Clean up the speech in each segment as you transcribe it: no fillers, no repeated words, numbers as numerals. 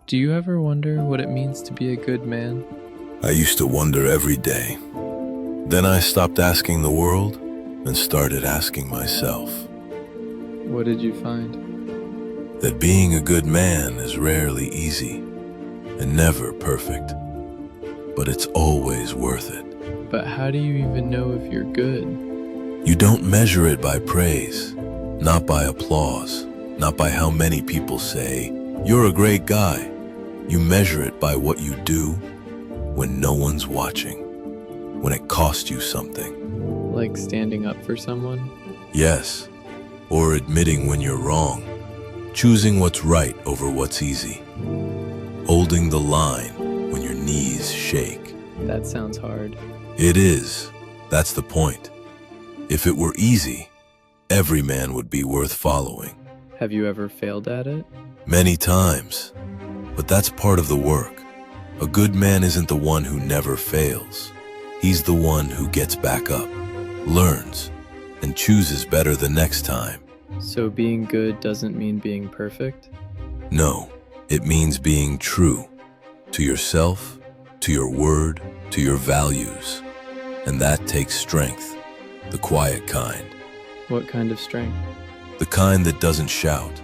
Do you ever wonder what it means to be a good man? I used to wonder every day. Then I stopped asking the world and started asking myself. What did you find? That being a good man is rarely easy and never perfect, but it's always worth it. But how do you even know if you're good? You don't measure it by praise, not by applause, not by how many people say, "You're a great guy." You measure it by what you do when no one's watching, when it costs you something. Like standing up for someone? Yes, or admitting when you're wrong, choosing what's right over what's easy, holding the line when your knees shake. That sounds hard. It is. That's the point. If it were easy, every man would be worth following. Have you ever failed at it? Many times. But that's part of the work. A good man isn't the one who never fails. He's the one who gets back up, learns, and chooses better the next time. So being good doesn't mean being perfect? No, it means being true to yourself, to your word, to your values. And that takes strength, the quiet kind. What kind of strength? The kind that doesn't shout,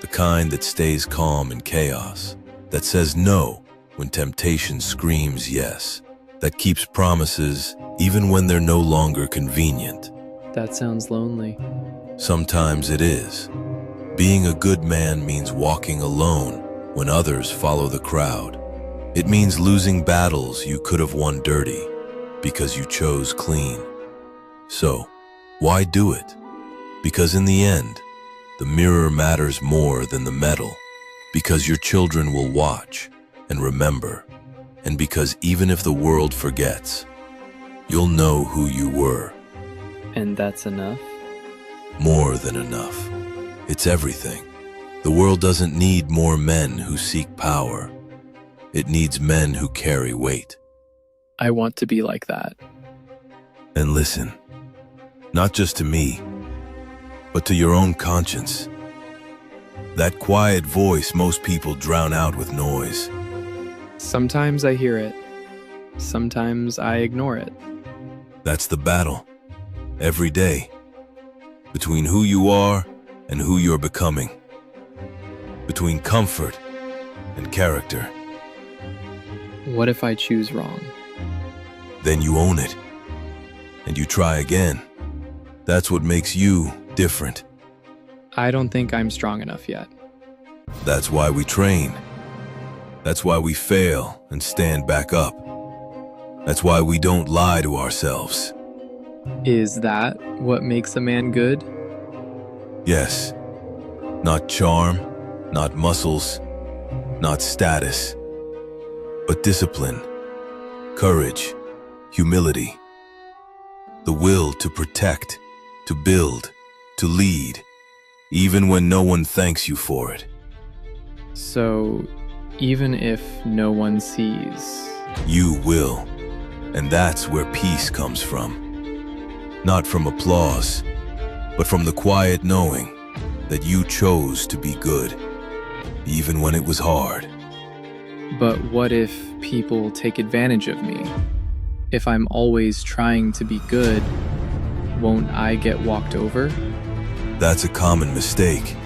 the kind that stays calm in chaos, that says no when temptation screams yes, that keeps promises even when they're no longer convenient. That sounds lonely. Sometimes it is. Being a good man means walking alone when others follow the crowd. It means losing battles you could have won dirty because you chose clean. So, why do it? Because in the end, the mirror matters more than the medal. Because your children will watch and remember, and because even if the world forgets, you'll know who you were. And that's enough? More than enough. It's everything. The world doesn't need more men who seek power. It needs men who carry weight. I want to be like that. And listen, not just to me, but to your own conscience. That quiet voice most people drown out with noise. Sometimes I hear it. Sometimes I ignore it. That's the battle. Every day. Between who you are and who you're becoming. Between comfort and character. What if I choose wrong? Then you own it. And you try again. That's what makes you different. I don't think I'm strong enough yet. That's why we train. That's why we fail and stand back up. That's why we don't lie to ourselves. Is that what makes a man good? Yes. Not charm, not muscles, not status, but discipline, courage, humility, the will to protect, to build, to lead, even when no one thanks you for it. So, even if no one sees, You will. And that's where peace comes from. Not from applause, but from the quiet knowing that you chose to be good, even when it was hard. but what if people take advantage of me? If I'm always trying to be good, won't I get walked over? That's a common mistake.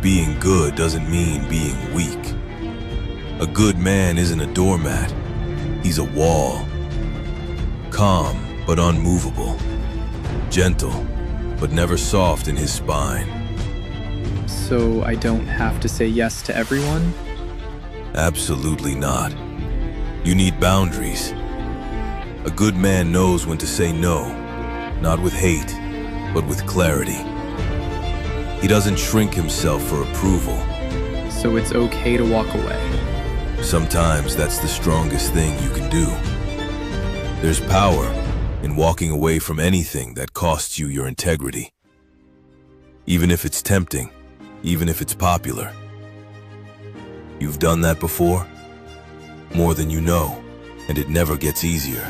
Being good doesn't mean being weak. A good man isn't a doormat. He's a wall. Calm, but unmovable. Gentle, but never soft in his spine. So I don't have to say yes to everyone? Absolutely not. You need boundaries. A good man knows when to say no, not with hate, but with clarity. He doesn't shrink himself for approval. So it's okay to walk away. Sometimes that's the strongest thing you can do. There's power in walking away from anything that costs you your integrity. Even if it's tempting, even if it's popular. You've done that before? More than you know, and it never gets easier.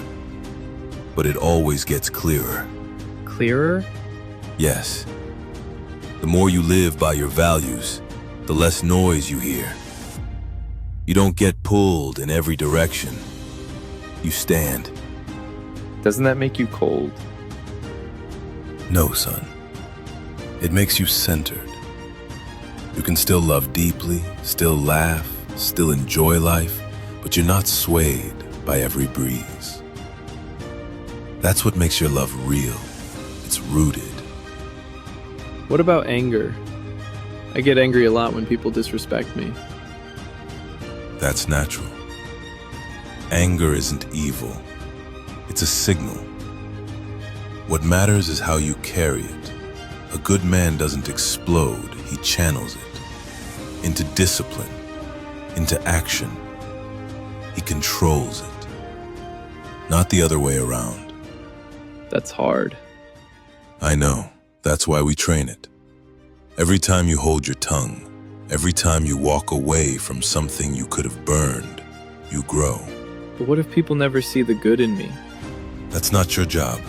But it always gets clearer. Clearer? Yes. The more you live by your values, the less noise you hear. You don't get pulled in every direction. You stand. Doesn't that make you cold? No, son. It makes you centered. You can still love deeply, still laugh, still enjoy life, but you're not swayed by every breeze. That's what makes your love real. It's rooted. What about anger? I get angry a lot when people disrespect me. That's natural. Anger isn't evil. It's a signal. What matters is how you carry it. A good man doesn't explode, he channels it into discipline, into action. He controls it, not the other way around. That's hard. I know. That's why we train it. Every time you hold your tongue, every time you walk away from something you could have burned, you grow. But what if people never see the good in me? That's not your job.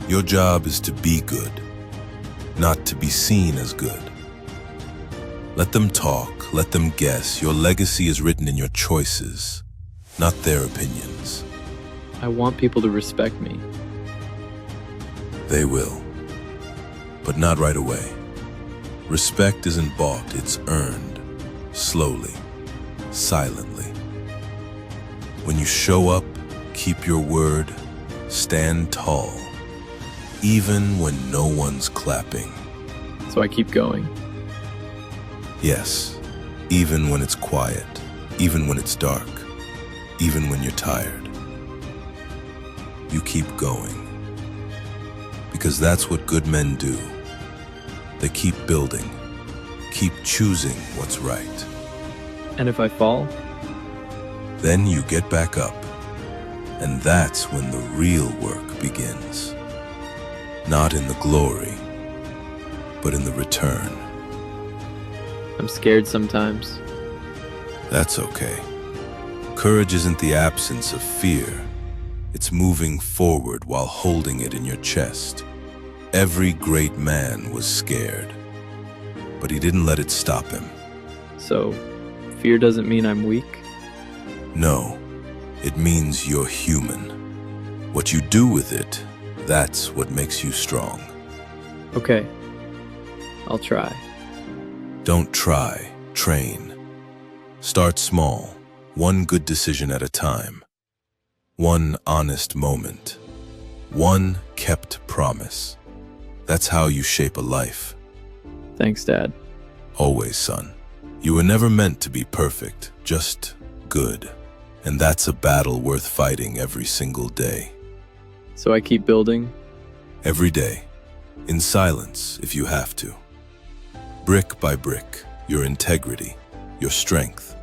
Your job is to be good, not to be seen as good. Let them talk, let them guess. Your legacy is written in your choices, not their opinions. I want people to respect me. They will, but not right away. Respect isn't bought, it's earned, slowly, silently. When you show up, keep your word, stand tall, even when no one's clapping. So I keep going. Yes, even when it's quiet, even when it's dark, even when you're tired. You keep going. Because that's what good men do. They keep building, keep choosing what's right. And if I fall? Then you get back up. And that's when the real work begins. Not in the glory, but in the return. I'm scared sometimes. That's okay. Courage isn't the absence of fear. It's moving forward while holding it in your chest. Every great man was scared, but he didn't let it stop him. So, fear doesn't mean I'm weak? No, it means you're human. What you do with it, that's what makes you strong. Okay, I'll try. Don't try, train. Start small, one good decision at a time. One honest moment. One kept promise. That's how you shape a life. Thanks, Dad. Always, son. You were never meant to be perfect, just good. And that's a battle worth fighting every single day. So I keep building? Every day. In silence, if you have to. Brick by brick, your integrity, your strength,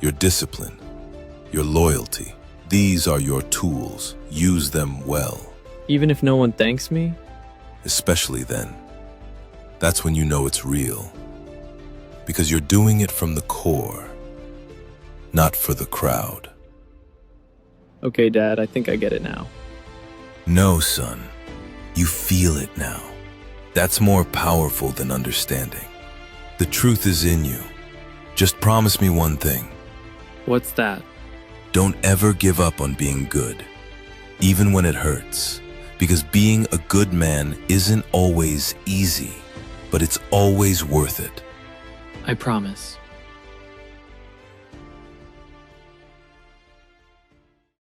your discipline, your loyalty. These are your tools. Use them well. Even if no one thanks me? Especially then. That's when you know it's real. Because you're doing it from the core, not for the crowd. Okay, Dad, I think I get it now. No, son. You feel it now. That's more powerful than understanding. The truth is in you. Just promise me one thing. What's that? Don't ever give up on being good, even when it hurts. Because being a good man isn't always easy, but it's always worth it. I promise.